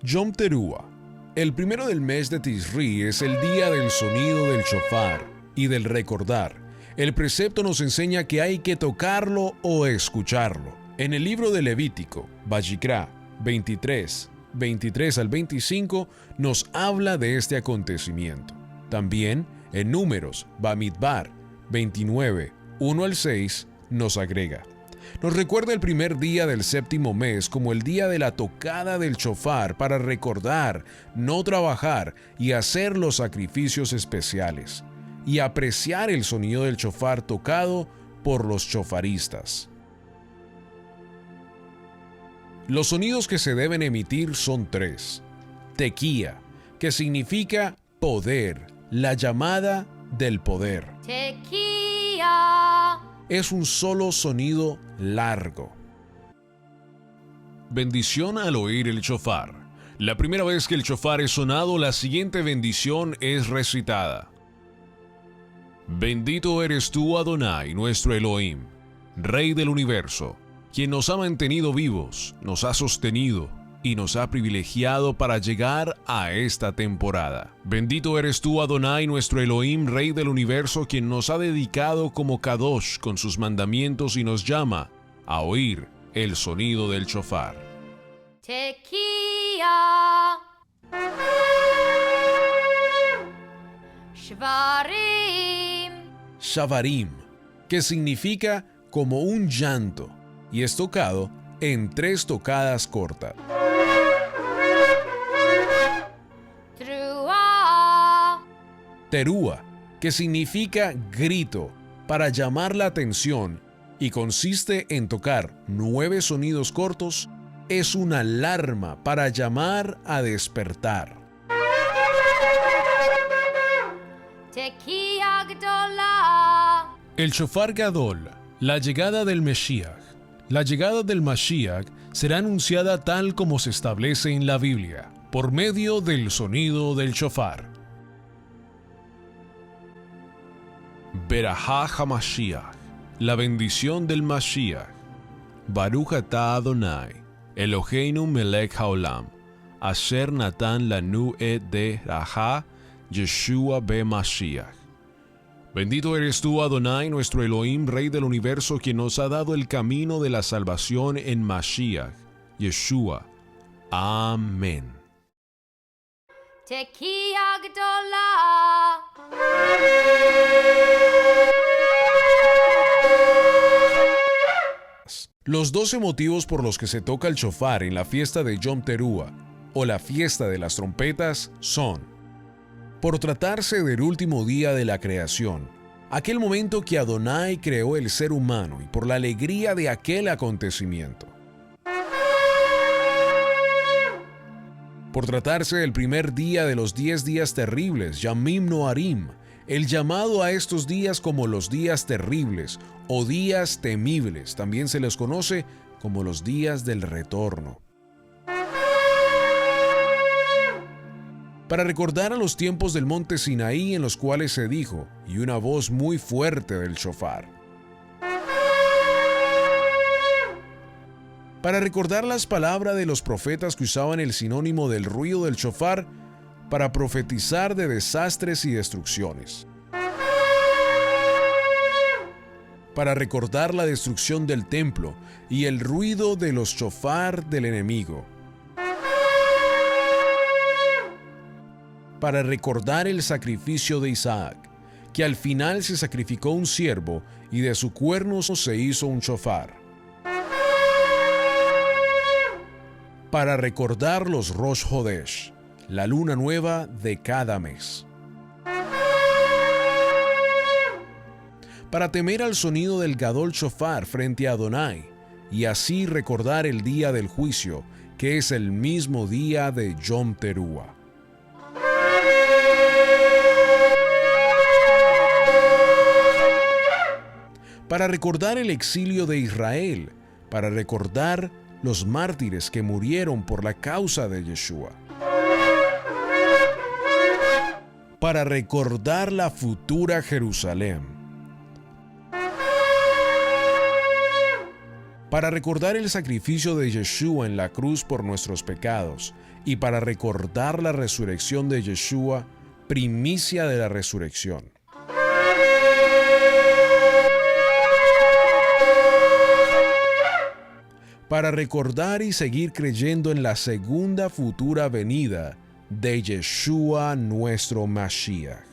Yom Teruah. El primero del mes de Tisri es el día del sonido del shofar y del recordar. El precepto nos enseña que hay que tocarlo o escucharlo. En el libro de Levítico, Vayikra 23 al 25, nos habla de este acontecimiento. También en Números, Bamidbar 29, 1 al 6, nos agrega. Nos recuerda el primer día del séptimo mes como el día de la tocada del shofar para recordar, no trabajar y hacer los sacrificios especiales, y apreciar el sonido del shofar tocado por los shofaristas. Los sonidos que se deben emitir son tres. Tequía, que significa poder, la llamada del poder. Tequía. Es un solo sonido largo. Bendición al oír el shofar. La primera vez que el shofar es sonado, la siguiente bendición es recitada. Bendito eres tú, Adonai, nuestro Elohim, Rey del universo, quien nos ha mantenido vivos, nos ha sostenido y nos ha privilegiado para llegar a esta temporada. Bendito eres tú, Adonai, nuestro Elohim, Rey del universo, quien nos ha dedicado como Kadosh con sus mandamientos y nos llama a oír el sonido del shofar. Tequía. Shvarim. Shavarim, que significa como un llanto, y es tocado en 3 tocadas cortas. Trua. Teruah, que significa grito, para llamar la atención, y consiste en tocar 9 sonidos cortos, es una alarma para llamar a despertar. Tequía Gdola. El shofar gadol, la llegada del Mesías. La llegada del Mashiach será anunciada tal como se establece en la Biblia, por medio del sonido del shofar. Berajá HaMashiach, la bendición del Mashiach. Baruch atah Adonai, Eloheinu melech haolam, asher natan lanu et derajá Yeshua be Mashiach. Bendito eres tú, Adonai, nuestro Elohim, Rey del universo, quien nos ha dado el camino de la salvación en Mashiach, Yeshua. Amén. Tequía Gdola. Los 12 motivos por los que se toca el shofar en la fiesta de Yom Teruah o la fiesta de las trompetas son: por tratarse del último día de la creación, aquel momento que Adonai creó el ser humano, y por la alegría de aquel acontecimiento. Por tratarse del primer día de los 10 días terribles, Yamim Noarim, el llamado a estos días como los días terribles o días temibles, también se les conoce como los días del retorno. Para recordar a los tiempos del monte Sinaí en los cuales se dijo, y una voz muy fuerte del shofar. Para recordar las palabras de los profetas que usaban el sinónimo del ruido del shofar para profetizar de desastres y destrucciones. Para recordar la destrucción del templo y el ruido de los shofar del enemigo. Para recordar el sacrificio de Isaac, que al final se sacrificó un ciervo y de su cuerno se hizo un shofar. Para recordar los Rosh Hodesh, la luna nueva de cada mes. Para temer al sonido del Gadol Shofar frente a Adonai, y así recordar el día del juicio, que es el mismo día de Yom Teruah. Para recordar el exilio de Israel, para recordar los mártires que murieron por la causa de Yeshua. Para recordar la futura Jerusalén. para recordar el sacrificio de Yeshua en la cruz por nuestros pecados y para recordar la resurrección de Yeshua, primicia de la resurrección. Para recordar y seguir creyendo en la segunda futura venida de Yeshua nuestro Mashiach.